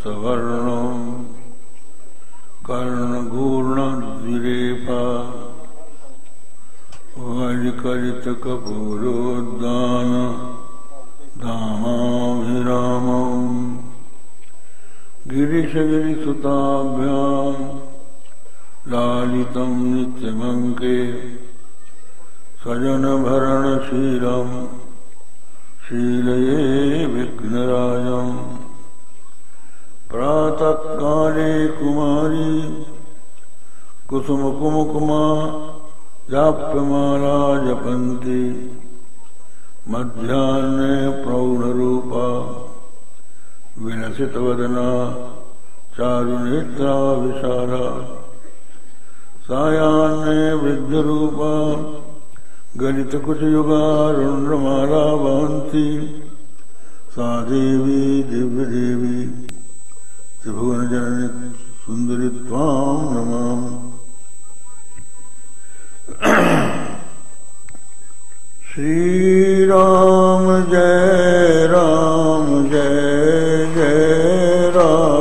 सवर्ण कर्णघूर्णद्विरेफा वाजिकरित कपूरोद्दान धामाभिरामम् गिरिशगिरिसुताभ्याम् लालितं नित्यमङ्के सजनभरणशीलम् शीलये विघ्नराजम् प्रातःकाले कुमारी कुसुमकुमुकुमा जाप्यमाला जपन्ति मध्याह्ने प्रौढरूपा विलसितवदना चारुनेत्रा विशाला सायाह्ने वृद्धरूपा गलितकुचयुगा रुण्डमाला वहन्ति सा देवी दिव्यदेवी त्रिभुवनजननी सुन्दरी त्वां नमामि। श्री राम जय जय राम।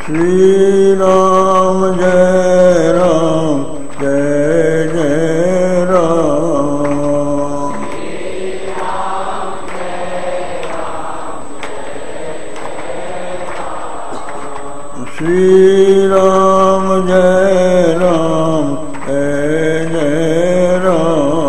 श्री राम जय जय राम। श्री राम जय जय राम।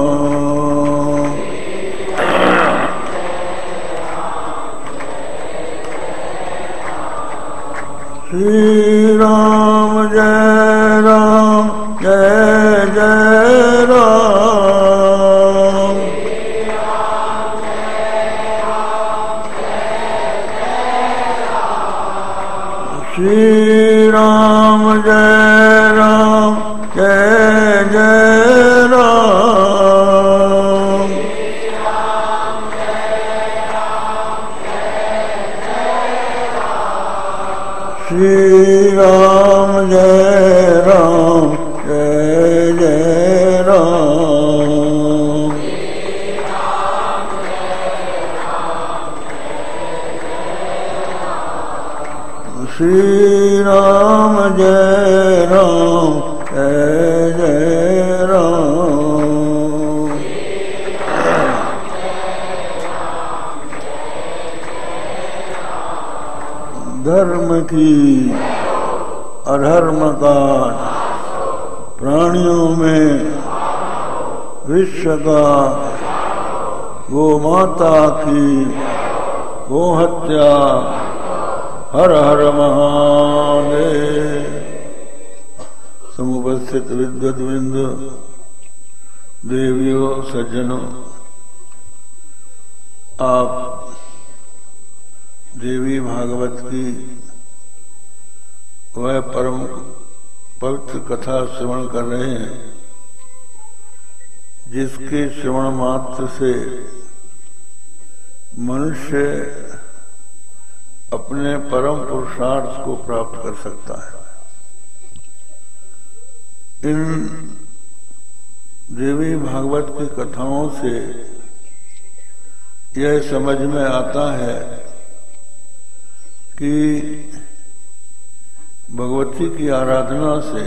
श्री राम जय जय राम। श्री राम जय जय राम। श्री राम जय जय राम। श्री राम जय जय राम। धर्म की अधर्म का प्राणियों में विश्व का गो माता की गो हत्या हर हर महादेव। समुपस्थित विद्वद्वृंद देवियों सज्जनों, आप देवी भागवत की वह परम पवित्र कथा श्रवण कर रहे हैं जिसके श्रवण मात्र से मनुष्य अपने परम पुरुषार्थ को प्राप्त कर सकता है। इन देवी भागवत की कथाओं से यह समझ में आता है कि भगवती की आराधना से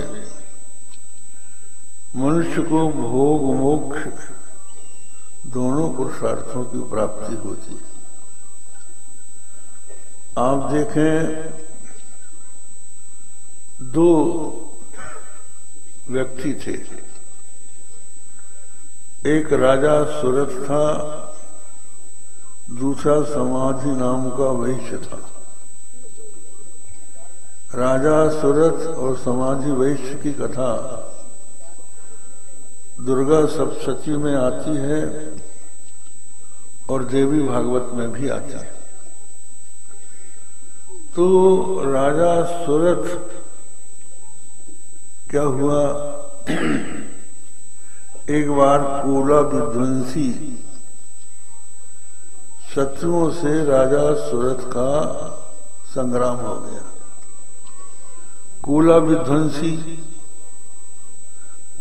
मनुष्य को भोग मोक्ष दोनों पुरुषार्थों की प्राप्ति होती है। आप देखें, दो व्यक्ति थे, एक राजा सुरथ था, दूसरा समाधि नाम का वैश्य था। राजा सुरथ और समाधि वैश्य की कथा दुर्गा सप्तशती में आती है और देवी भागवत में भी आती है। तो राजा सुरथ क्या हुआ, एक बार कोला विध्वंसी शत्रुओं से राजा सुरथ का संग्राम हो गया। कोला विध्वंसी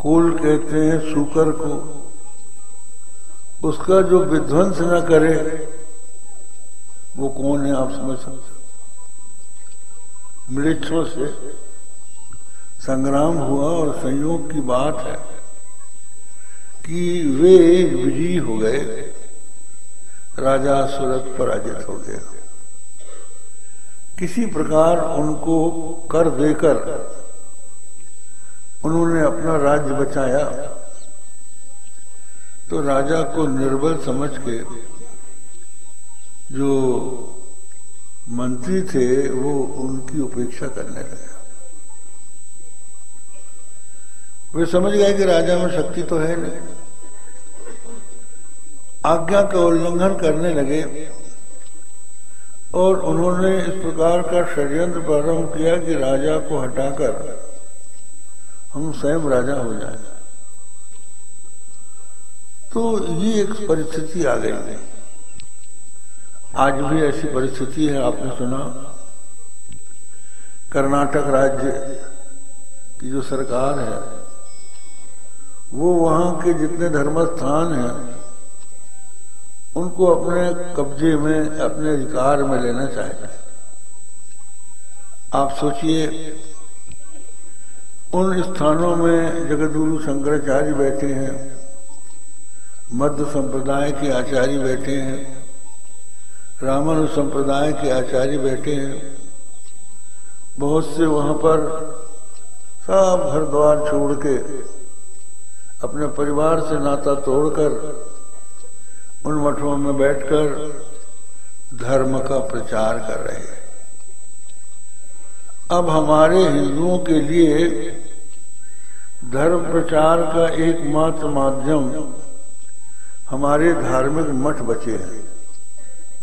कोल कहते हैं सूकर को, उसका जो विध्वंस न करे वो कौन है आप समझ सकते। मृक्षों से संग्राम हुआ और संयोग की बात है कि वे विजयी हो गए, राजा सूरत पराजित हो गया। किसी प्रकार उनको कर देकर उन्होंने अपना राज्य बचाया, तो राजा को निर्बल समझ के जो मंत्री थे वो उनकी उपेक्षा करने लगे। वे समझ गए कि राजा में शक्ति तो है नहीं, आज्ञा का उल्लंघन करने लगे और उन्होंने इस प्रकार का षड्यंत्र प्रारंभ किया कि राजा को हटाकर हम स्वयं राजा हो जाए। तो ये एक परिस्थिति आ गई। आज भी ऐसी परिस्थिति है। आपने सुना कर्नाटक राज्य की जो सरकार है वो वहां के जितने धर्मस्थान हैं उनको अपने कब्जे में, अपने अधिकार में लेना चाहते हैं। आप सोचिए, उन स्थानों में जगद्गुरु शंकराचार्य बैठे हैं, मध्य संप्रदाय के आचार्य बैठे हैं, रामानुज संप्रदाय के आचार्य बैठे हैं। बहुत से वहां पर सब घर द्वार छोड़ के अपने परिवार से नाता तोड़कर उन मठों में बैठकर धर्म का प्रचार कर रहे हैं। अब हमारे हिंदुओं के लिए धर्म प्रचार का एकमात्र माध्यम हमारे धार्मिक मठ बचे हैं,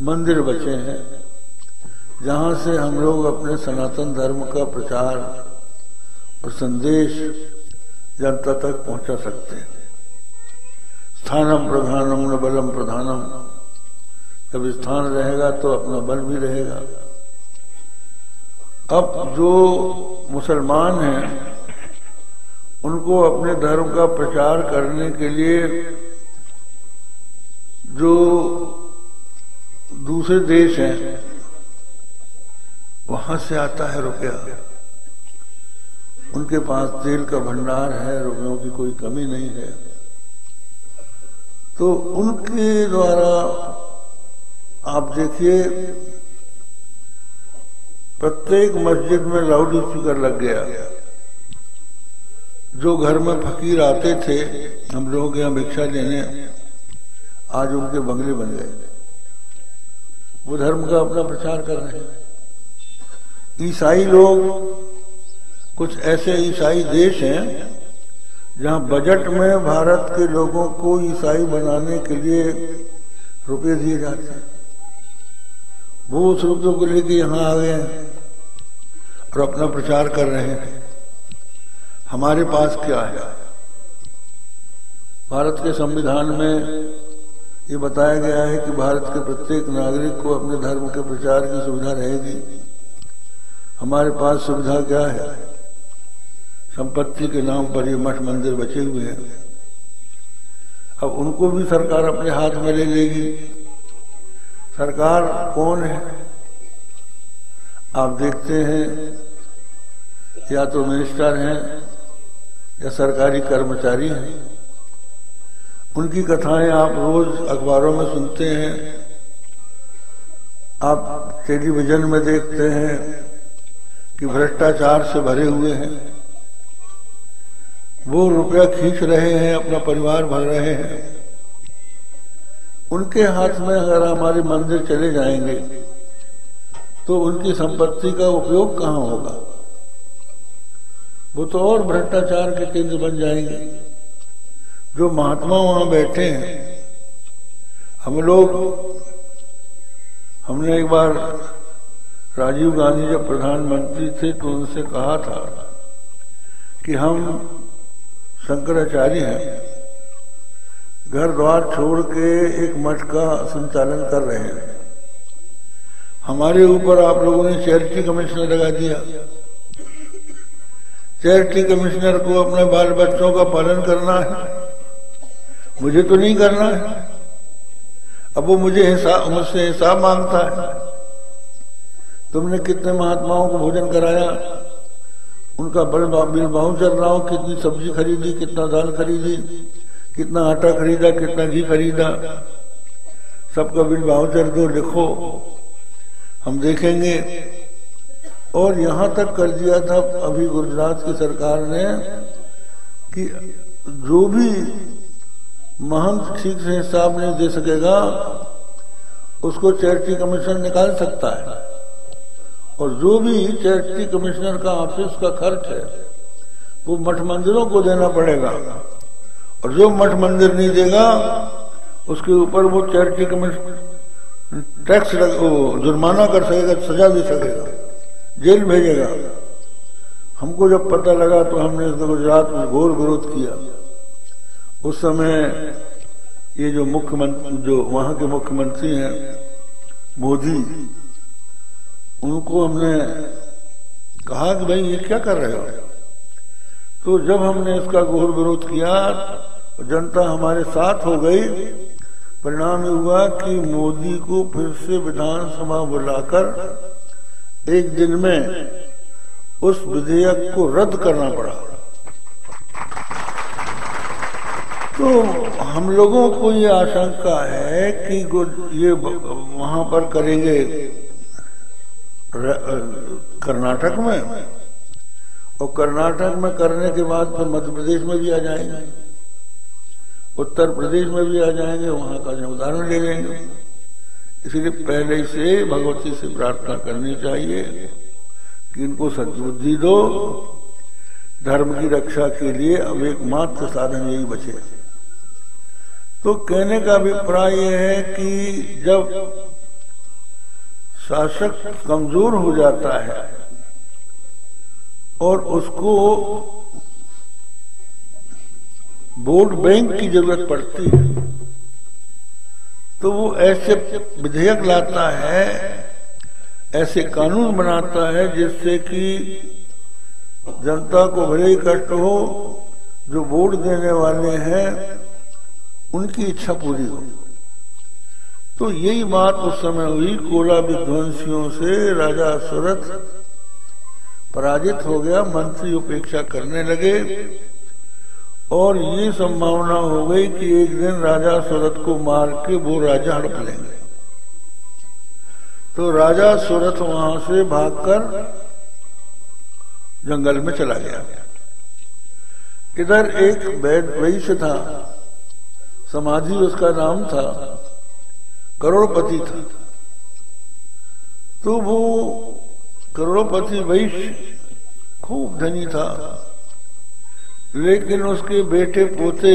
मंदिर बचे हैं, जहां से हम लोग अपने सनातन धर्म का प्रचार और संदेश जनता तक पहुंचा सकते हैं। स्थानम प्रधानम न बलम प्रधानम, जब स्थान रहेगा तो अपना बल भी रहेगा। अब जो मुसलमान हैं उनको अपने धर्म का प्रचार करने के लिए जो दूसरे देश हैं वहां से आता है रुपया। उनके पास तेल का भंडार है, रुपयों की कोई कमी नहीं है, तो उनके द्वारा आप देखिए प्रत्येक मस्जिद में लाउड स्पीकर लग गया। जो घर में फकीर आते थे हम लोग यहाँ भिक्षा लेने, आज उनके बंगले बन गए। वो धर्म का अपना प्रचार कर रहे हैं। ईसाई लोग, कुछ ऐसे ईसाई देश हैं जहां बजट में भारत के लोगों को ईसाई बनाने के लिए रुपए दिए जाते हैं। वो उस रुपयों को लेके यहाँ आ गए हैं और अपना प्रचार कर रहे हैं। हमारे पास क्या है? भारत के संविधान में ये बताया गया है कि भारत के प्रत्येक नागरिक को अपने धर्म के प्रचार की सुविधा रहेगी। हमारे पास सुविधा क्या है? संपत्ति के नाम पर ये मठ मंदिर बचे हुए हैं। अब उनको भी सरकार अपने हाथ में ले लेगी। सरकार कौन है? आप देखते हैं या तो मिनिस्टर हैं या सरकारी कर्मचारी हैं। उनकी कथाएं आप रोज अखबारों में सुनते हैं, आप टेलीविजन में देखते हैं कि भ्रष्टाचार से भरे हुए हैं। वो रुपया खींच रहे हैं, अपना परिवार भर रहे हैं। उनके हाथ में अगर हमारे मंदिर चले जाएंगे तो उनकी संपत्ति का उपयोग कहाँ होगा? वो तो और भ्रष्टाचार के केंद्र बन जाएंगे। जो महात्मा वहां बैठे हैं, हमने एक बार राजीव गांधी जब प्रधानमंत्री थे तो उनसे कहा था कि हम शंकराचार्य हैं, घर द्वार छोड़ के एक मठ का संचालन कर रहे हैं। हमारे ऊपर आप लोगों ने चैरिटी कमिश्नर लगा दिया चैरिटी कमिश्नर को अपने बाल बच्चों का पालन करना है, मुझे तो नहीं करना है। अब वो मुझसे हिसाब मांगता है। तुमने कितने महात्माओं को भोजन कराया, उनका बिल बाउचर लाओ, कितनी सब्जी खरीदी, कितना दाल खरीदी, कितना आटा खरीदा, कितना घी खरीदा, सबका बिल बाउचर दो, लिखो, हम देखेंगे। और यहां तक कर दिया था अभी गुजरात की सरकार ने कि जो भी महंत ठीक से हिसाब नहीं दे सकेगा उसको चैरिटी कमीशन निकाल सकता है, और जो भी चैरिटी कमिश्नर का ऑफिस का खर्च है वो मठ मंदिरों को देना पड़ेगा, और जो मठ मंदिर नहीं देगा उसके ऊपर वो चैरिटी कमिश्नर टैक्स जुर्माना कर सकेगा, सजा दे सकेगा, जेल भेजेगा। हमको जब पता लगा तो हमने गुजरात में घोर विरोध किया। उस समय ये जो मुख्यमंत्री, जो वहां के मुख्यमंत्री हैं मोदी, उनको हमने कहा कि भाई ये क्या कर रहे हो। तो जब हमने इसका घोर विरोध किया, जनता हमारे साथ हो गई। परिणाम ये हुआ कि मोदी को फिर से विधानसभा बुलाकर एक दिन में उस विधेयक को रद्द करना पड़ा। तो हम लोगों को ये आशंका है कि ये वहां पर करेंगे कर्नाटक में, और कर्नाटक में करने के बाद फिर मध्य प्रदेश में भी आ जाएंगे, उत्तर प्रदेश में भी आ जाएंगे, वहां का उदाहरण ले लेंगे। इसलिए पहले से भगवती से प्रार्थना करनी चाहिए कि इनको सद्बुद्धि दो। धर्म की रक्षा के लिए अब एकमात्र साधन यही बचे। तो कहने का अभिप्राय यह है कि जब शासक कमजोर हो जाता है और उसको वोट बैंक की जरूरत पड़ती है, तो वो ऐसे विधेयक लाता है, ऐसे कानून बनाता है जिससे कि जनता को भले ही कष्ट हो, जो वोट देने वाले हैं उनकी इच्छा पूरी हो। तो यही बात उस समय हुई। कोला विध्वंसियों से राजा सुरथ पराजित हो गया, मंत्री उपेक्षा करने लगे, और ये संभावना हो गई कि एक दिन राजा सुरथ को मार के वो राजा हड़प लेंगे। तो राजा सुरथ वहां से भागकर जंगल में चला गया। इधर एक वैश्य था, समाधि उसका नाम था, करोड़पति था। तो वो करोड़पति वैश्य खूब धनी था, लेकिन उसके बेटे पोते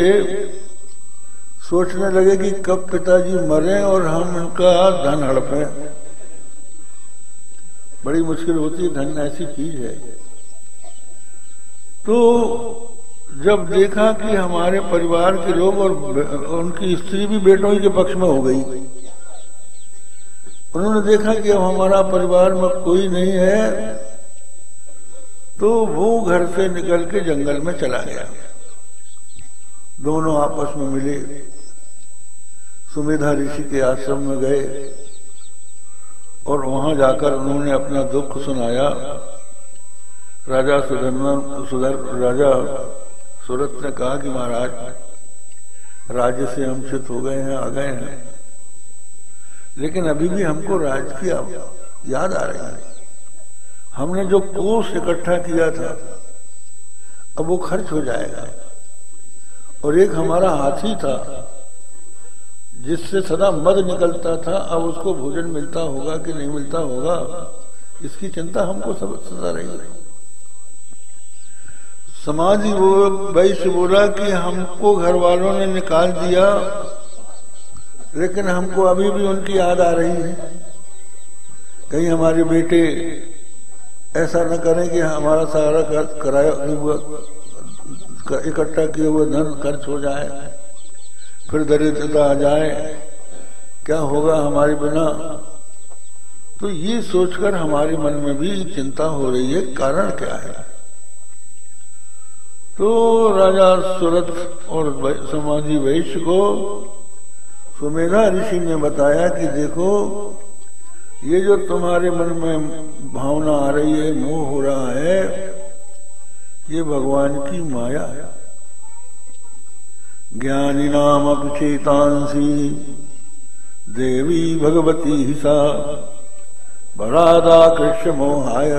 सोचने लगे कि कब पिताजी मरे और हम उनका धन हड़पें। बड़ी मुश्किल होती है, धन ऐसी चीज है। तो जब देखा कि हमारे परिवार के लोग और उनकी स्त्री भी बेटों के पक्ष में हो गई, उन्होंने देखा कि अब हमारा परिवार में कोई नहीं है, तो वो घर से निकल के जंगल में चला गया। दोनों आपस में मिले, सुमेधा ऋषि के आश्रम में गए और वहां जाकर उन्होंने अपना दुख सुनाया। राजा सुरथ ने कहा कि महाराज, राज्य से हम च्युत हो गए हैं, आ गए हैं, लेकिन अभी भी हमको राज्य की याद आ रही है। हमने जो कोष इकट्ठा किया था अब वो खर्च हो जाएगा, और एक हमारा हाथी था जिससे सदा मद निकलता था, अब उसको भोजन मिलता होगा कि नहीं मिलता होगा, इसकी चिंता हमको सदा रही है। समाधि वैश्य बोला कि हमको घर वालों ने निकाल दिया, लेकिन हमको अभी भी उनकी याद आ रही है। कहीं हमारे बेटे ऐसा न करें कि हमारा सारा कराया हुआ इकट्ठा किए हुए धन खर्च हो जाए, फिर दरिद्रता आ जाए, क्या होगा हमारे बिना। तो ये सोचकर हमारे मन में भी चिंता हो रही है, कारण क्या है। तो राजा सुरथ और समाधि वैश्य को सुमेधा ऋषि ने बताया कि देखो, ये जो तुम्हारे मन में भावना आ रही है, मोह हो रहा है, ये भगवान की माया है। ज्ञानी नाम अपचेतांसी देवी भगवती ही सा बरादा कृष्ण मोहाय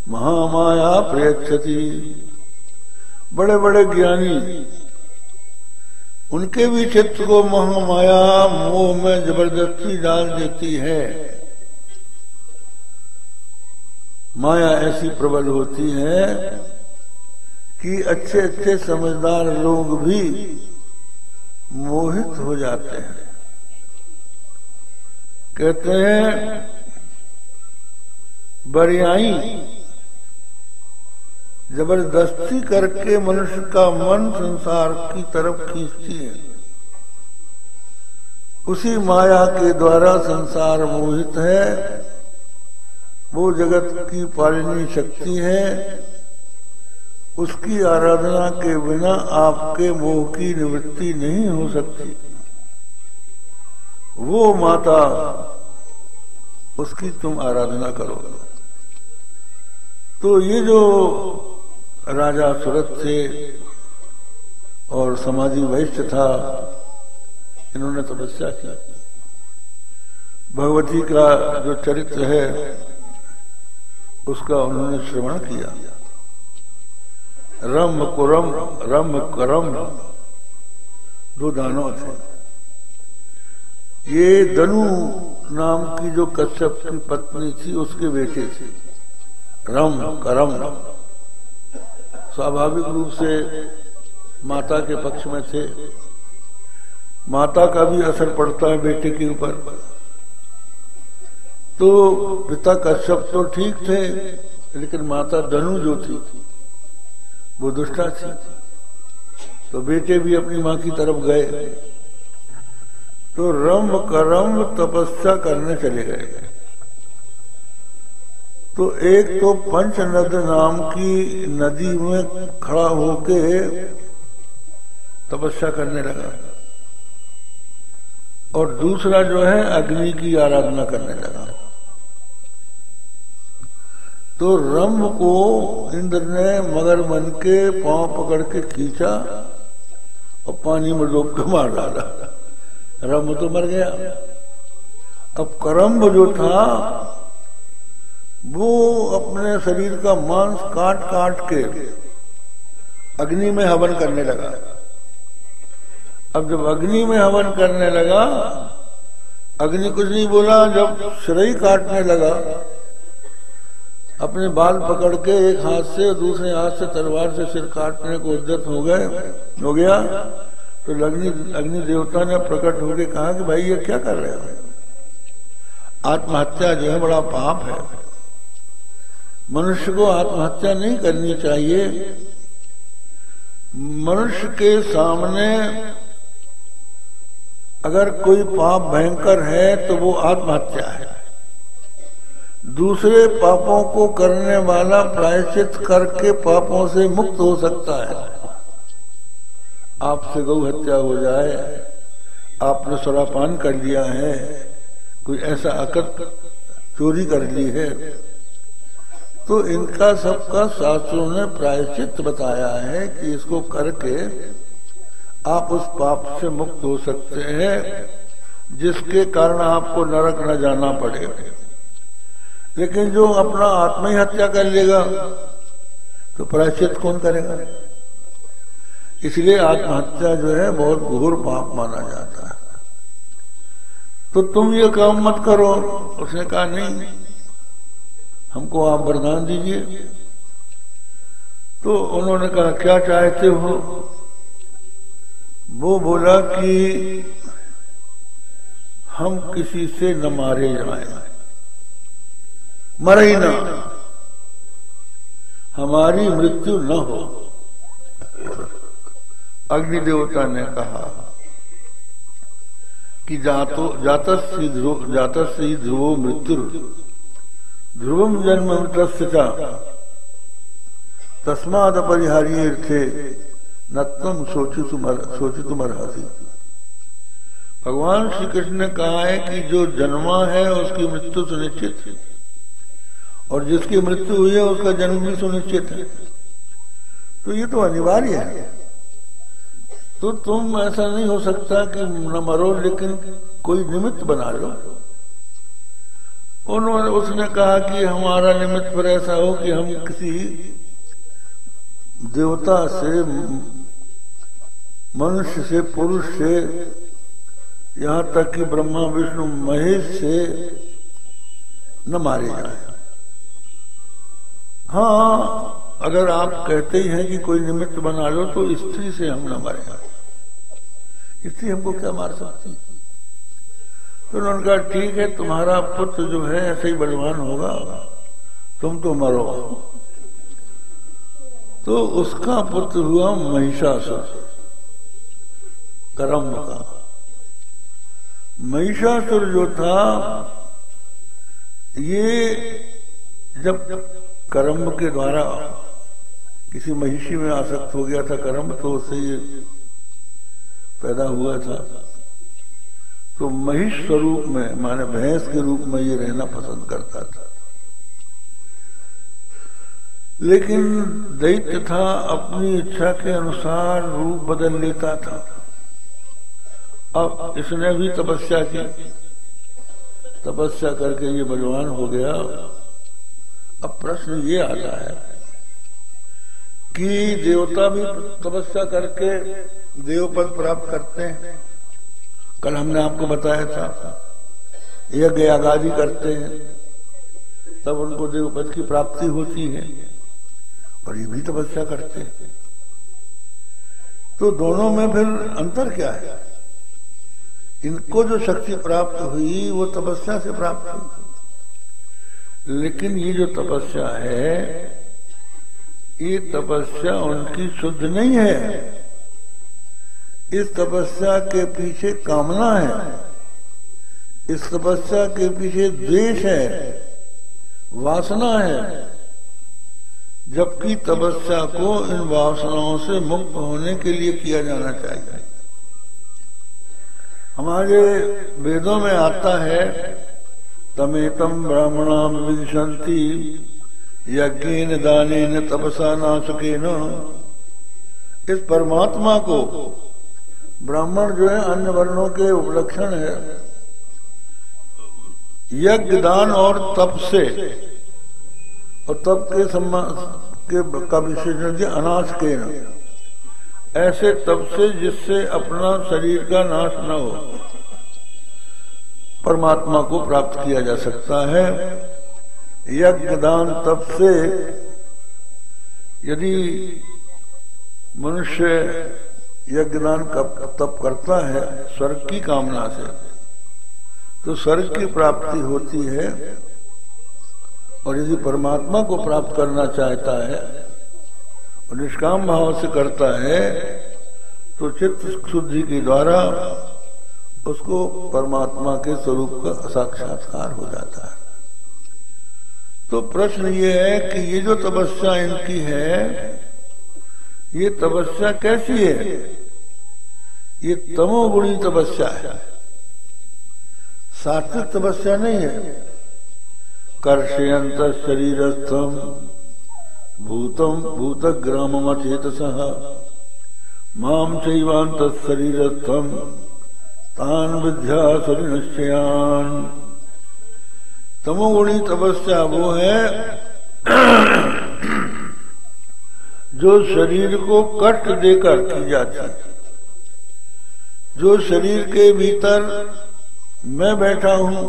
महामाया प्रयच्छति। बड़े बड़े ज्ञानी, उनके भी चित्त को महामाया मोह में जबरदस्ती डाल देती है। माया ऐसी प्रबल होती है कि अच्छे अच्छे समझदार लोग भी मोहित हो जाते हैं। कहते हैं बरियाई जबरदस्ती करके मनुष्य का मन संसार की तरफ खींचती है। उसी माया के द्वारा संसार मोहित है। वो जगत की पालनी शक्ति है। उसकी आराधना के बिना आपके मोह की निवृत्ति नहीं हो सकती। वो माता, उसकी तुम आराधना करो। तो ये जो राजा सुरथ थे और समाधि वैश्य था, इन्होंने तपस्या की। भगवती का जो चरित्र है उसका उन्होंने श्रवण किया। रम कुरम रम करम दो दानव थे। ये दनु नाम की जो कश्यप की पत्नी थी उसके बेटे थे। रम करम स्वाभाविक रूप से माता के पक्ष में थे। माता का भी असर पड़ता है बेटे के ऊपर। तो पिता कश्यप तो ठीक थे, लेकिन माता दनु जो थी वो दुष्टा थी। तो बेटे भी अपनी माँ की तरफ गए। तो रम करम तपस्या करने चले गए। तो एक तो पंचनद नाम की नदी में खड़ा होके तपस्या करने लगा, और दूसरा जो है अग्नि की आराधना करने लगा। तो रम को इंद्र ने मगर मन के पांव पकड़ के खींचा और पानी में डूब के मार डाला। रम तो मर गया। अब करम्ब जो था वो अपने शरीर का मांस काट काट के अग्नि में हवन करने लगा। अब जब अग्नि में हवन करने लगा, अग्नि कुछ नहीं बोला। जब शरीर काटने लगा, अपने बाल पकड़ के एक हाथ से दूसरे हाथ से तलवार से सिर काटने को उद्यत हो गया। तो अग्नि देवता ने प्रकट होकर कहा कि भाई ये क्या कर रहे हो? आत्महत्या जो है बड़ा पाप है। मनुष्य को आत्महत्या नहीं करनी चाहिए। मनुष्य के सामने अगर कोई पाप भयंकर है तो वो आत्महत्या है। दूसरे पापों को करने वाला प्रायश्चित करके पापों से मुक्त हो सकता है। आपसे गौ हत्या हो जाए, आपने सुरापान कर लिया है, कोई ऐसा अकत चोरी कर ली है, तो इनका सबका शास्त्रों ने प्रायश्चित बताया है कि इसको करके आप उस पाप से मुक्त हो सकते हैं, जिसके कारण आपको नरक न जाना पड़े। लेकिन जो अपना आत्म ही हत्या कर लेगा तो प्रायश्चित कौन करेगा? इसलिए आत्महत्या जो है बहुत घोर पाप माना जाता है। तो तुम ये काम मत करो। उसने कहा नहीं, हमको आप वरदान दीजिए। तो उन्होंने कहा क्या चाहते हो? वो बोला कि हम किसी से न मारे जाए, मरे ही ना, हमारी मृत्यु न हो। अग्निदेवता ने कहा कि जातस्य ध्रुवो मृत्यु ध्रुवम जन्म मृतस्य च तस्माद अपरिहार्य थे न तुम सोचितुम अर्हसि। भगवान श्री कृष्ण ने कहा है कि जो जन्मा है उसकी मृत्यु सुनिश्चित है, और जिसकी मृत्यु हुई है उसका जन्म भी सुनिश्चित है। तो ये तो अनिवार्य है। तो तुम ऐसा नहीं हो सकता कि न मरो, लेकिन कोई निमित्त बना लो। उन्होंने उसने कहा कि हमारा निमित्त पर ऐसा हो कि हम किसी देवता से, मनुष्य से, पुरुष से, यहां तक कि ब्रह्मा विष्णु महेश से न मारे जाए। हाँ, अगर आप कहते ही हैं कि कोई निमित्त बना लो तो स्त्री से हम न मारे जाए, स्त्री हमको क्या मार सकती। तो उन्होंने कहा ठीक है, तुम्हारा पुत्र जो है ऐसे ही बलवान होगा, तुम तो मरो। तो उसका पुत्र हुआ महिषासुर, करम्ब का। महिषासुर जो था, ये जब करम्ब के द्वारा किसी महिषी में आसक्त हो गया था करम्ब, तो उससे ये पैदा हुआ था। तो महिष स्वरूप में, माने भैंस के रूप में ये रहना पसंद करता था। लेकिन दैत्य था, अपनी इच्छा के अनुसार रूप बदल लेता था। अब इसने भी तपस्या की, तपस्या करके ये बलवान हो गया। अब प्रश्न ये आता है कि देवता भी तपस्या करके देवपद प्राप्त करते हैं। कल हमने आपको बताया था, यज्ञ यागादि करते हैं तब उनको देवपद की प्राप्ति होती है, और ये भी तपस्या करते हैं। तो दोनों में फिर अंतर क्या है? इनको जो शक्ति प्राप्त हुई वो तपस्या से प्राप्त हुई, लेकिन ये जो तपस्या है, ये तपस्या उनकी शुद्ध नहीं है। इस तपस्या के पीछे कामना है, इस तपस्या के पीछे द्वेष है, वासना है। जबकि तपस्या को इन वासनाओं से मुक्त होने के लिए किया जाना चाहिए। हमारे वेदों में आता है, तमेतम ब्राह्मणाम विदिशन्ति यज्ञेन दानेन तपसा नाशकेन। इस परमात्मा को ब्राह्मण जो है अन्य वर्णों के उपलक्षण है, यज्ञ दान और तप से, और तप के का विशेषण दिया अनाशकेन, ऐसे तप से जिससे अपना शरीर का नाश न हो, परमात्मा को प्राप्त किया जा सकता है। यज्ञ दान तप से यदि मनुष्य यज्ञदान का तप करता है स्वर्ग की कामना से, तो स्वर्ग की प्राप्ति होती है। और यदि परमात्मा को प्राप्त करना चाहता है और निष्काम भाव से करता है, तो चित्त शुद्धि के द्वारा उसको परमात्मा के स्वरूप का साक्षात्कार हो जाता है। तो प्रश्न ये है कि ये जो तपस्या इनकी है, ये तपस्या कैसी है? ये तमोगुणी तपस्या है, सात्विक तपस्या नहीं है। कर्षयंत शरीरस्थम भूतम भूतग्रामम अचेतसः माम चैवांत शरीरस्थम तान विद्यासुर निश्चयान। तमोगुणी तपस्या वो है जो शरीर को कष्ट देकर की जाती है, जो शरीर के भीतर मैं बैठा हूं,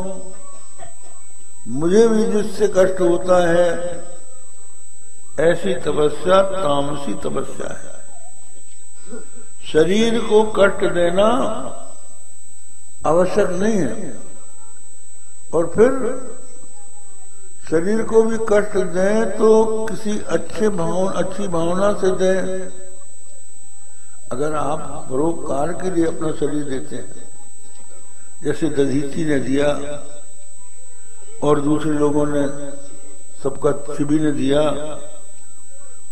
मुझे भी जिससे कष्ट होता है, ऐसी तपस्या तामसी तपस्या है। शरीर को कष्ट देना आवश्यक नहीं है, और फिर शरीर को भी कष्ट दें तो किसी अच्छी भावना से दें। अगर आप परोपकार के लिए अपना शरीर देते हैं, जैसे दधीची ने दिया और दूसरे लोगों ने, सबका शिवी ने दिया,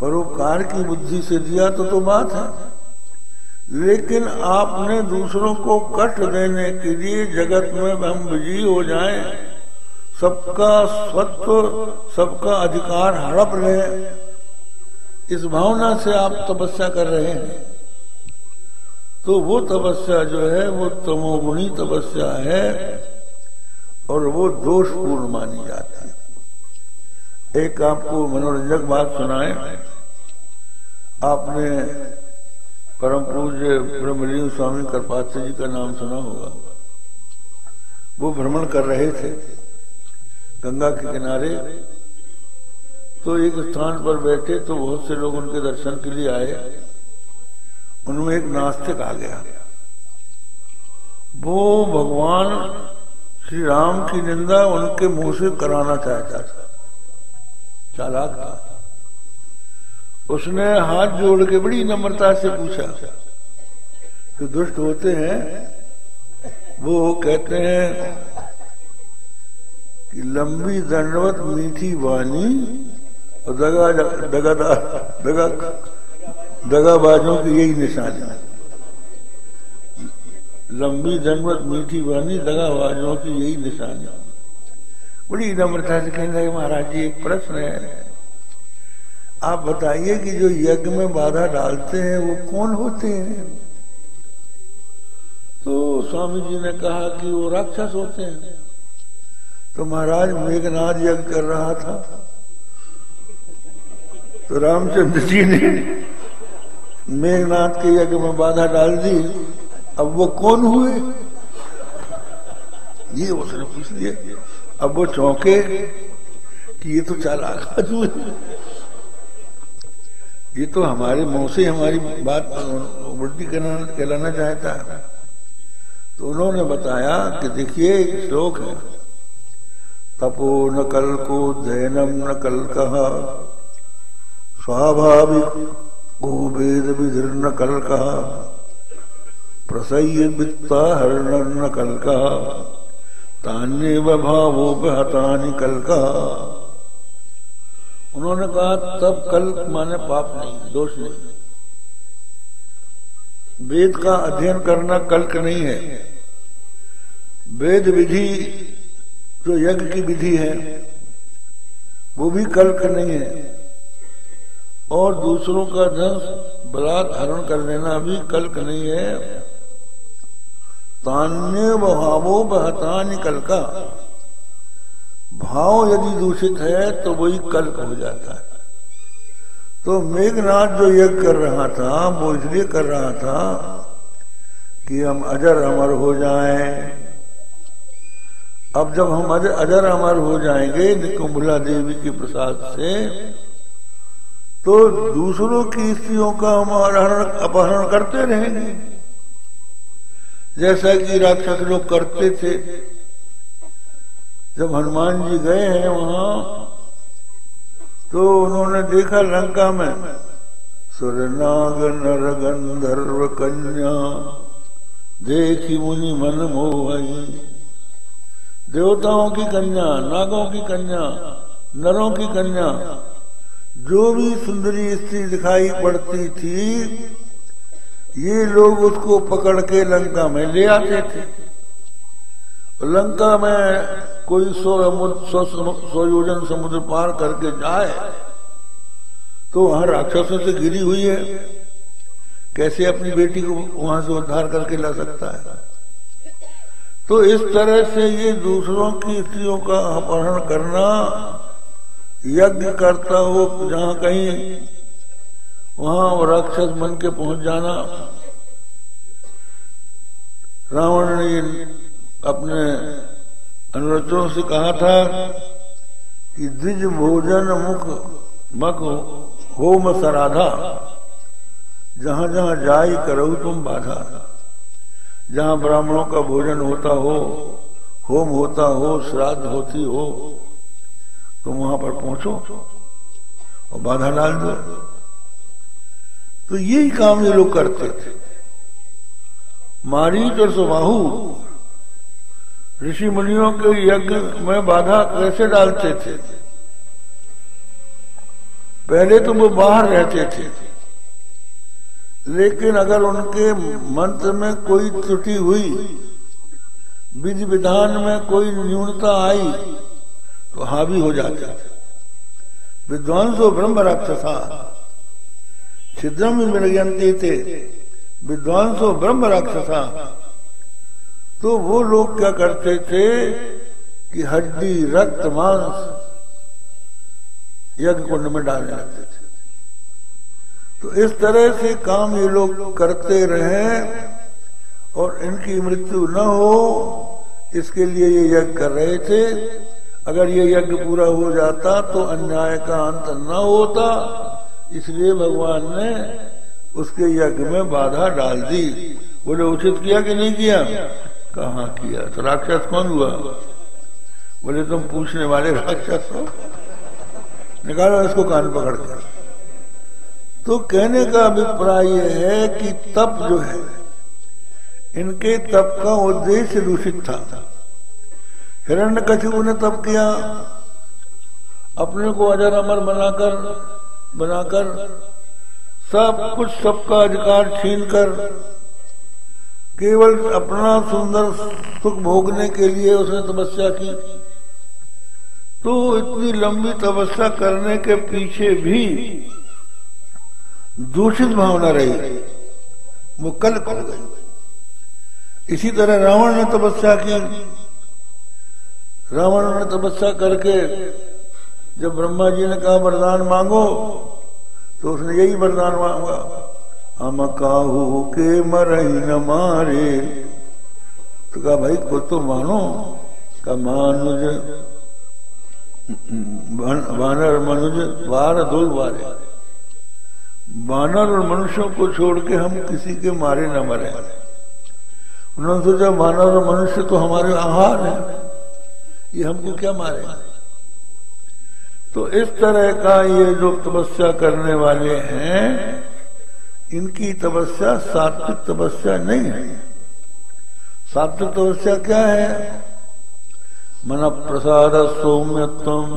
परोपकार की बुद्धि से दिया तो बात है, लेकिन आपने दूसरों को कष्ट देने के लिए जगत में हम विजयी हो जाएं, सबका स्वत्व सबका अधिकार हड़प लें, इस भावना से आप तपस्या कर रहे हैं, तो वो तपस्या जो है वो तमोगुणी तपस्या है और वो दोषपूर्ण मानी जाती है। एक आपको मनोरंजक बात सुनाए। आपने परम पूज्य ब्रह्मलीन स्वामी कृपाचार्य जी का नाम सुना होगा। वो भ्रमण कर रहे थे गंगा के किनारे, तो एक स्थान पर बैठे तो बहुत से लोग उनके दर्शन के लिए आए। उनमें एक नास्तिक आ गया, वो भगवान श्री राम की निंदा उनके मुंह से कराना चाहता था, चालाक था। उसने हाथ जोड़ के बड़ी नम्रता से पूछा, जो दुष्ट होते हैं वो कहते हैं कि लंबी दंडवत मीठी वाणी और दगाबाजों की यही निशानी है। लंबी दंडवत मीठी वाणी दगाबाजों की यही निशानी। बड़ी नम्रता से कहने लगे, महाराज जी एक प्रश्न है, आप बताइए कि जो यज्ञ में बाधा डालते हैं वो कौन होते हैं? तो स्वामी जी ने कहा कि वो राक्षस होते हैं। तो महाराज मेघनाद यज्ञ कर रहा था, तो रामचंद्र जी ने मेघनाद के यज्ञ में बाधा डाल दी। अब वो कौन हुए ये उसने पूछ लिया। अब वो चौंके कि ये तो चालाक आदमी है, ये तो हमारे मुंह से हमारी बात उल्टी कहलाना चाहता है। तो उन्होंने बताया कि देखिए एक श्लोक है, तपो न कल को दैनम न कल कहा, स्वाभाविक को वेद विधिर न कल कहा, प्रसय्य वित्ता हरण न कल कहा, तान्य भावो हतानि कल कहा। उन्होंने कहा तब कल माने पाप नहीं, दोष नहीं। वेद का अध्ययन करना कल्क नहीं है। वेद विधि जो यज्ञ की विधि है वो भी कल्क नहीं है, और दूसरों का धन बलात् हरण कर लेना भी कल्क नहीं है। तान्य भावो बहतानि कल्का, भाव यदि दूषित है तो वही कल्क हो जाता है। तो मेघनाद जो यज्ञ कर रहा था वो इसलिए कर रहा था कि हम अजर अमर हो जाएं। अब जब हम अजर अमर हो जाएंगे निकुंभला देवी के प्रसाद से, तो दूसरों की स्त्रियों का हम अपहरण करते रहेंगे, जैसा कि राक्षस लोग करते थे। जब हनुमान जी गए हैं वहां, तो उन्होंने देखा लंका में सुरनाग नर गंधर्व कन्या देखी मुनि मन मोहई। देवताओं की कन्या, नागों की कन्या, नरों की कन्या, जो भी सुंदरी स्त्री दिखाई पड़ती थी, ये लोग उसको पकड़ के लंका में ले आते थे। लंका में कोई 100 योजन समुद्र पार करके जाए तो वहां राक्षसों से घिरी हुई है, कैसे अपनी बेटी को वहां से उद्धार करके ला सकता है? तो इस तरह से ये दूसरों की स्त्रियों का अपहरण करना, यज्ञ करता हो जहां कहीं वहां राक्षस बन के पहुंच जाना। रावण ने अपने अनुचरों से कहा था कि द्विज भोजन मुख मक होम सराधा, जहां जहां जाई करो तुम बाधा। जहां ब्राह्मणों का भोजन होता हो, होम होता हो, श्राद्ध होती हो, तुम वहां पर पहुंचो और बाधा डाल दो। तो यही काम ये लोग करते थे। मारीच और सुबाहु ऋषि मुनियों के यज्ञ में बाधा कैसे डालते थे? पहले तो वो बाहर रहते थे, लेकिन अगर उनके मंत्र में कोई त्रुटि हुई, विधि विधान में कोई न्यूनता आई, तो हावी हो जाते थे। विद्वांसो ब्रह्म राक्षसा छिद्रम विमृगयन्ति थे, विद्वांसो ब्रह्म राक्षसा। तो वो लोग क्या करते थे कि हड्डी रक्त मांस यज्ञ कुंड में डालने लगते थे। तो इस तरह से काम ये लोग करते रहे और इनकी मृत्यु न हो, इसके लिए ये यज्ञ कर रहे थे। अगर ये यज्ञ पूरा हो जाता तो अन्याय का अंत न होता, इसलिए भगवान ने उसके यज्ञ में बाधा डाल दी। बोले उचित किया कि नहीं किया? कहाँ किया? तो राक्षस कौन हुआ? बोले तुम पूछने वाले राक्षस हो, निकालो इसको कान पकड़ कर। तो कहने का अभिप्राय यह है कि तप जो है, इनके तप का उद्देश्य दूषित था। हिरण्यकशिपु ने तप किया, अपने को अजर अमर बनाकर सब कुछ, सबका अधिकार छीनकर केवल अपना सुंदर सुख भोगने के लिए उसने तपस्या की। तो इतनी लंबी तपस्या करने के पीछे भी दूषित भावना रही, वो कल्प हो गई। इसी तरह रावण ने तपस्या की। रावण ने तपस्या करके जब ब्रह्मा जी ने कहा वरदान मांगो, तो उसने यही वरदान मांगा, हम काहू के मरई न मारे। तो कहा भाई खुद तो मानो। का मानुज वानर मनुज वार दो वारे, वानर और मनुष्यों को छोड़ के हम किसी के मारे न मरे। उन्होंने सोचा वानर और मनुष्य तो हमारे आहार है, ये हमको क्या मारे। तो इस तरह का ये जो तपस्या करने वाले हैं, इनकी तपस्या सात्विक तपस्या नहीं है। सात्विक तपस्या क्या है? मन प्रसाद सौम्यत्वम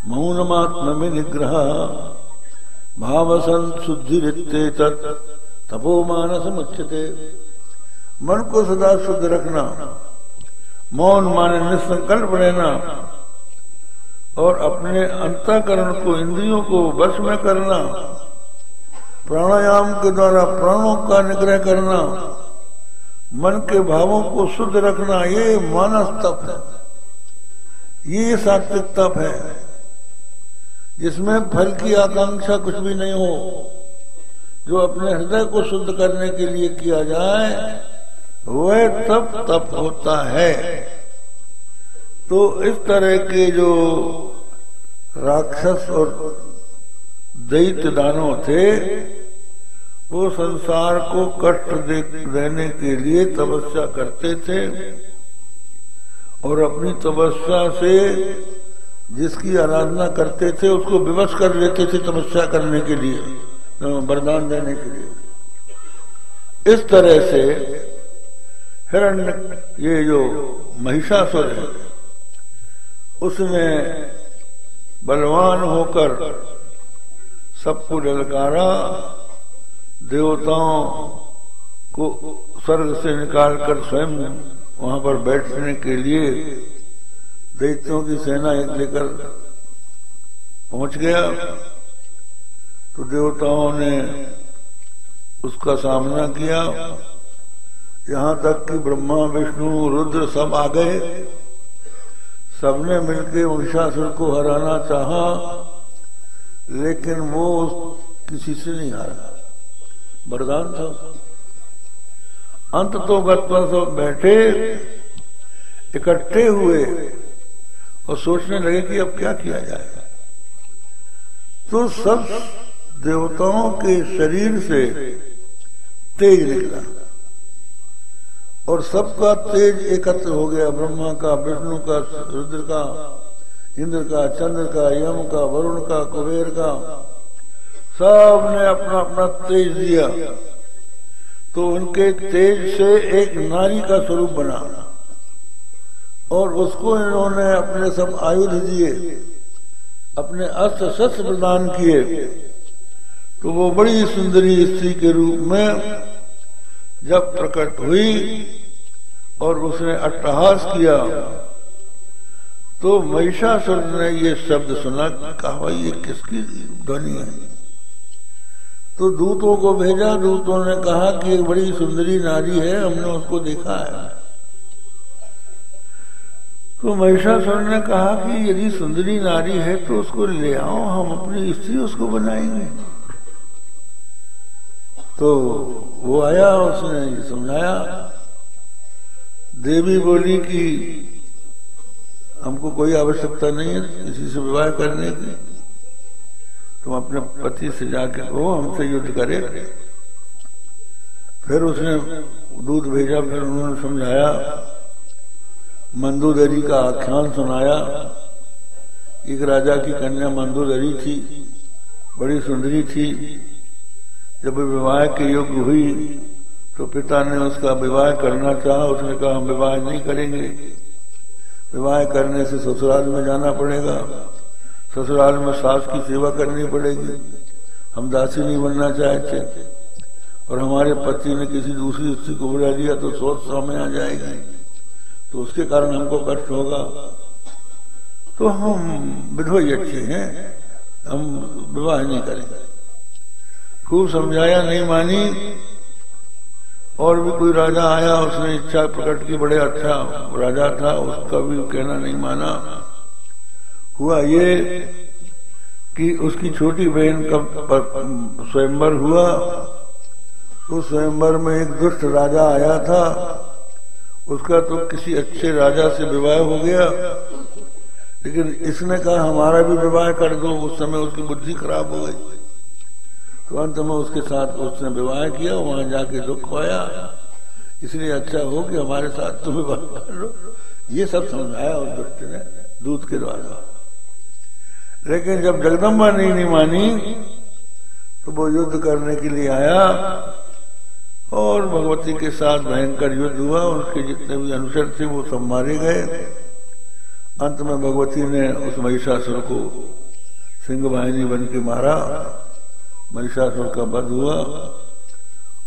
मौनमात्म में निग्रह भावसन शुद्धि रित्ते तपो मानस मुच्यते। मन को सदा शुद्ध रखना, मौन माने निसंकल्प रहना, और अपने अंतःकरण को, इंद्रियों को वश में करना, प्राणायाम के द्वारा प्राणों का निग्रह करना, मन के भावों को शुद्ध रखना, ये मानस तप है, ये सात्विक तप है, जिसमें फल की आकांक्षा कुछ भी नहीं हो। जो अपने हृदय को शुद्ध करने के लिए किया जाए, वह तप होता है। तो इस तरह के जो राक्षस और दैत्य दानव थे, वो संसार को कष्ट देने के लिए तपस्या करते थे, और अपनी तपस्या से जिसकी आराधना करते थे उसको विवश कर लेते थे तपस्या करने के लिए, वरदान देने के लिए। इस तरह से हिरण्य, ये जो महिषासुर है, उसने बलवान होकर सबको ललकारा, देवताओं को स्वर्ग से निकालकर स्वयं वहां पर बैठने के लिए दैत्यों की सेना एक लेकर पहुंच गया। तो देवताओं ने उसका सामना किया, यहां तक कि ब्रह्मा विष्णु रुद्र सब आ गए। सबने मिलकर महिषासुर को हराना चाहा, लेकिन वो किसी से नहीं हारा, वरदान था। अंत तो गत्वा सब बैठे, इकट्ठे हुए और सोचने लगे कि अब क्या किया जाए। तो सब देवताओं के शरीर से तेज निकला और सबका तेज एकत्र हो गया। ब्रह्मा का, विष्णु का, रुद्र का, इंद्र का, चंद्र का, यम का, वरुण का, कुबेर का, सब ने अपना अपना तेज दिया। तो उनके तेज से एक नारी का स्वरूप बना और उसको इन्होंने अपने सब आयुध दिए अपने अस्त्र शस्त्र प्रदान किए तो वो बड़ी सुंदरी स्त्री के रूप में जब प्रकट हुई और उसने अट्टहास किया तो महिषासुर ने ये शब्द सुना, कहा ये किसकी ध्वनि है। तो दूतों को भेजा, दूतों ने कहा कि एक बड़ी सुंदरी नारी है, हमने उसको देखा है। तो महिषासुर ने कहा कि यदि सुंदरी नारी है तो उसको ले आओ, हम अपनी स्त्री उसको बनाएंगे। तो वो आया, उसने समझाया। देवी बोली कि हमको कोई आवश्यकता नहीं है किसी से विवाह करने की, तुम अपने पति से जाके कहो हमसे युद्ध करे। फिर उसने दूत भेजा, फिर उन्होंने समझाया, मंदोदरी का आख्यान सुनाया। एक राजा की कन्या मंदोदरी थी, बड़ी सुंदरी थी। जब विवाह के योग्य हुई तो पिता ने उसका विवाह करना चाहा, उसने कहा हम विवाह नहीं करेंगे, विवाह करने से ससुराल में जाना पड़ेगा, ससुराल में सास की सेवा करनी पड़ेगी, हम दासी नहीं बनना चाहते, और हमारे पति ने किसी दूसरी स्त्री को बुला लिया तो सोच सामने आ जाएगी, तो उसके कारण हमको कष्ट होगा, तो हम विधवा अच्छे हैं, हम विवाह नहीं करेंगे। खूब समझाया, नहीं मानी। और भी कोई राजा आया, उसने इच्छा प्रकट की, बड़े अच्छा राजा था, उसका भी कहना नहीं माना। हुआ ये कि उसकी छोटी बहन का स्वयंवर हुआ। उस स्वयंवर में एक दुष्ट राजा आया था, उसका तो किसी अच्छे राजा से विवाह हो गया, लेकिन इसने कहा हमारा भी विवाह कर दो। उस समय उसकी बुद्धि खराब हो गई, तो अंत में उसके साथ उसने विवाह किया, वहां जाके दुख पाया। इसलिए अच्छा हो कि हमारे साथ तुम विवाह कर लो। ये सब समझाया उस दुष्ट ने दूत के द्वारा। लेकिन जब जगदम्बा ने नहीं मानी तो वो युद्ध करने के लिए आया और भगवती के साथ भयंकर युद्ध हुआ। उनके जितने भी अनुचर थे वो सब मारे गए। अंत में भगवती ने उस महिषासुर को सिंह वाहिनी बन के मारा। महिषासुर का वध हुआ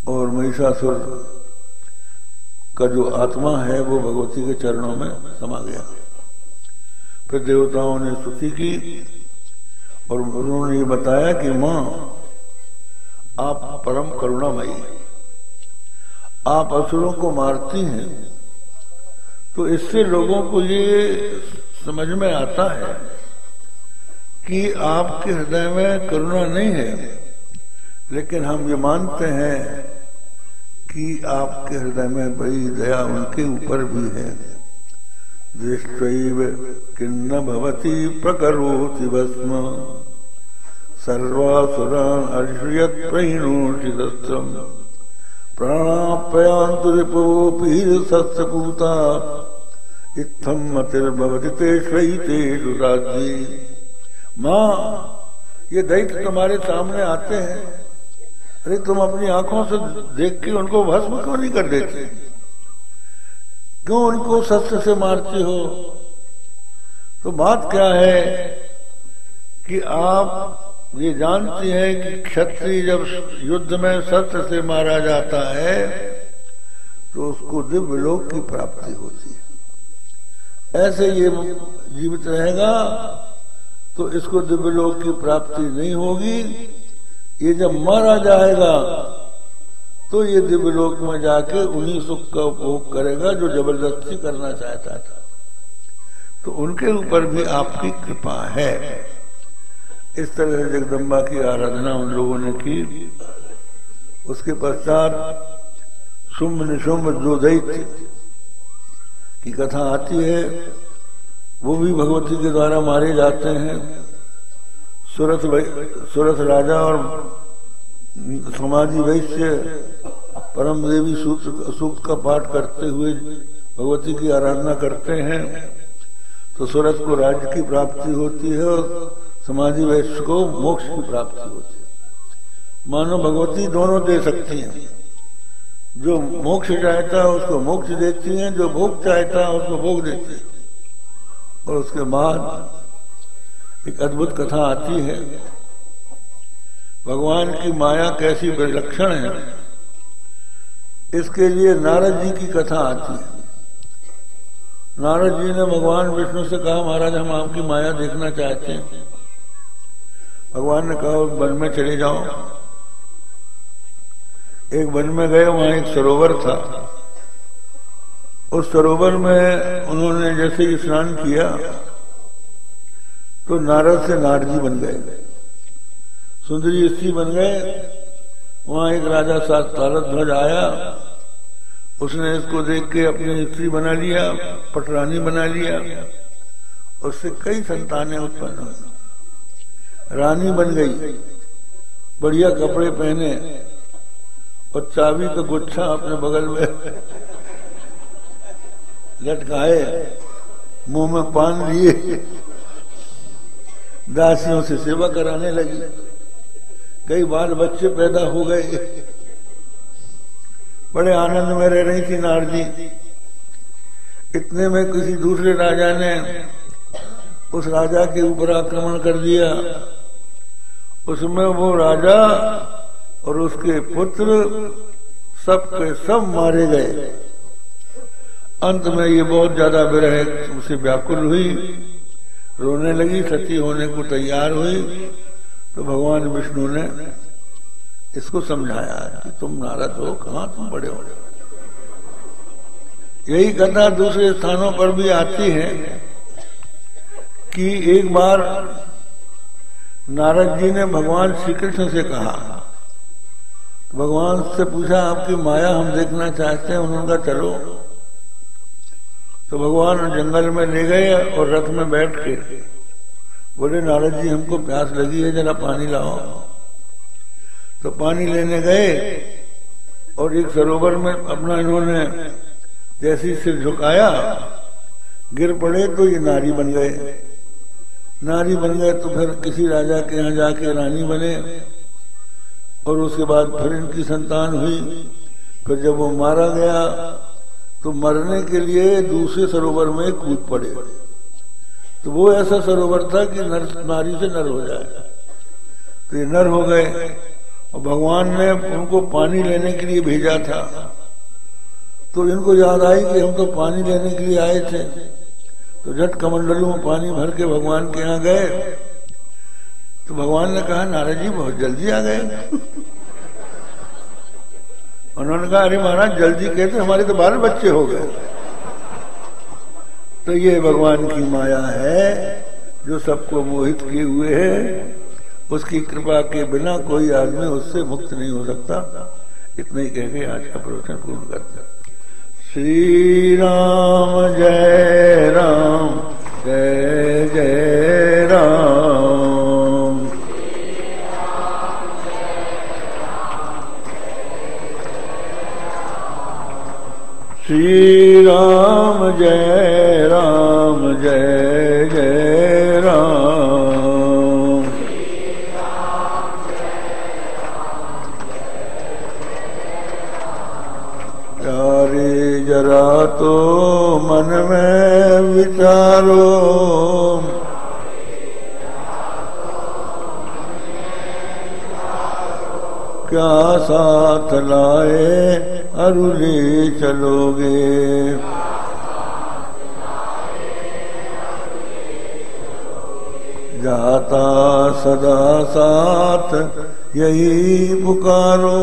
और महिषासुर का जो आत्मा है वो भगवती के चरणों में समा गया। फिर देवताओं ने स्तुति की और उन्होंने ये बताया कि मां आप परम करुणामयी, आप असुरों को मारती हैं, तो इससे लोगों को ये समझ में आता है कि आपके हृदय में करुणा नहीं है, लेकिन हम ये मानते हैं कि आपके हृदय में बड़ी दया उनके ऊपर भी है। दृष्टैव किन्न भवति प्रकरोति भस्म सर्वासुरान् अर्षयत् प्रहिणोषितस्त्रम् प्राणाप्यान्तु रिपोऽपि सत्सपूता इत्थं मतिर्भवति तेष्वैतेषु राज्ये। मां, ये दैत्य तुम्हारे सामने आते हैं, अरे तुम अपनी आंखों से देख के उनको भस्म क्यों नहीं कर देते? क्यों उनको शस्त्र से मारते हो? तो बात क्या है कि आप ये जानती हैं कि क्षत्रिय जब युद्ध में शस्त्र से मारा जाता है तो उसको दिव्य लोक की प्राप्ति होती है। ऐसे ये जीवित रहेगा तो इसको दिव्य लोक की प्राप्ति नहीं होगी। ये जब मारा जाएगा तो ये दिव्य लोक में जाके उन्हीं सुख का उपभोग करेगा जो जबरदस्ती करना चाहता था। तो उनके ऊपर भी आपकी कृपा है। इस तरह से जगदम्बा की आराधना उन लोगों ने की। उसके पश्चात शुंभ निशुंभ जो दैत्य की कथा आती है वो भी भगवती के द्वारा मारे जाते हैं। सुरथ राजा और समाधि वैश्य परम देवी सूक्त का पाठ करते हुए भगवती की आराधना करते हैं तो सुरथ को राज्य की प्राप्ति होती है और समाधि वैश्य को मोक्ष की प्राप्ति होती है। मानो भगवती दोनों दे सकती हैं। जो मोक्ष चाहता है उसको मोक्ष देती हैं, जो भोग चाहता है उसको भोग देती है। और उसके बाद एक अद्भुत कथा आती है। भगवान की माया कैसी विलक्षण है, इसके लिए नारद जी की कथा आती है। नारद जी ने भगवान विष्णु से कहा, महाराज हम आपकी माया देखना चाहते हैं। भगवान ने कहा वन में चले जाओ। एक वन में गए, वहां एक सरोवर था। उस सरोवर में उन्होंने जैसे ही स्नान किया तो नारद से नारजी बन गए, सुंदरी स्त्री बन गए। वहां एक राजा तारध्वज आया, उसने इसको देख के अपनी स्त्री बना लिया, पटरानी बना लिया। उससे कई संतानें उत्पन्न हुई, रानी बन गई, बढ़िया कपड़े पहने और चाबी का गुच्छा अपने बगल में लटकाए, मुंह में पान लिए, दासियों से सेवा कराने लगी। कई बाल बच्चे पैदा हो गए, बड़े आनंद में रह रही थी नारजी। इतने में किसी दूसरे राजा ने उस राजा के ऊपर आक्रमण कर दिया। उसमें वो राजा और उसके पुत्र सब के सब मारे गए। अंत में ये बहुत ज्यादा विरह उसे व्याकुल हुई, रोने लगी, सती होने को तैयार हुई। तो भगवान विष्णु ने इसको समझाया कि तुम नारद हो, कहां तुम बड़े हो। यही कथा दूसरे स्थानों पर भी आती है कि एक बार नारद जी ने भगवान श्री कृष्ण से कहा, भगवान से पूछा आपकी माया हम देखना चाहते हैं। उन्होंने कहा चलो। तो भगवान जंगल में ले गए और रथ में बैठ के बोले नारद जी हमको प्यास लगी है, जरा पानी लाओ। तो पानी लेने गए और एक सरोवर में अपना इन्होंने जैसी सिर झुकाया, गिर पड़े तो ये नारी बन गए। नारी बन गए तो फिर किसी राजा के यहाँ जाके रानी बने और उसके बाद फिर इनकी संतान हुई। फिर जब वो मारा गया तो मरने के लिए दूसरे सरोवर में कूद पड़े। तो वो ऐसा सरोवर था कि नारी से नर हो जाए। तो ये नर हो गए और भगवान ने उनको पानी लेने के लिए भेजा था। तो इनको याद आई कि हम तो पानी लेने के लिए आए थे। तो झट कमंडलों में पानी भर के भगवान के यहाँ गए। तो भगवान ने कहा नारद जी बहुत जल्दी आ गए। उन्होंने कहा अरे महाराज जल्दी कहते हमारे तो 12 बच्चे हो गए। तो ये भगवान की माया है जो सबको मोहित किए हुए है। उसकी कृपा के बिना कोई आदमी उससे मुक्त नहीं हो सकता। इतना ही कह के आज का प्रवचन पूर्ण करते हैं। श्री राम जय राम जय जय राम। श्री राम जय राम जय जय राम। प्यारे जरा तो मन में विचारो, क्या साथ लाए अरुले चलोगे। जाता सदा साथ यही पुकारो,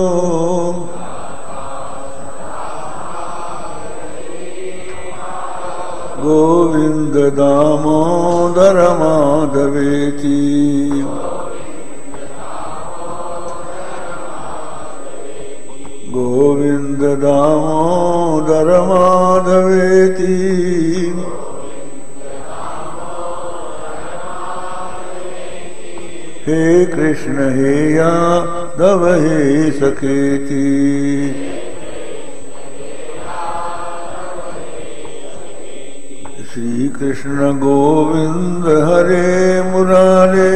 गोविंद दामोदर माधवेति। गोविंद दामोदर माधवेति। हे कृष्ण हे यादव हे सखेति। श्री कृष्ण गोविंद हरे मुरारे।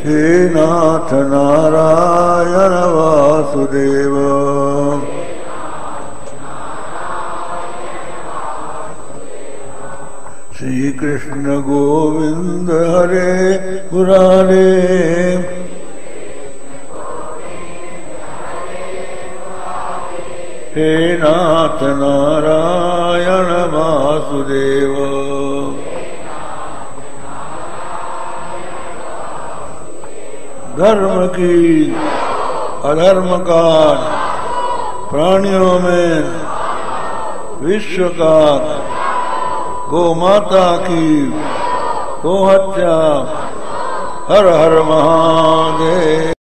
हे नाथ नारायण वासुदेव। श्री कृष्ण गोविंद हरे मुरारे, हे नाथ नारायण वासुदेव। धर्म की अधर्म का प्राणियों में विश्व का गो माता की गो हत्या, हर हर महादेव।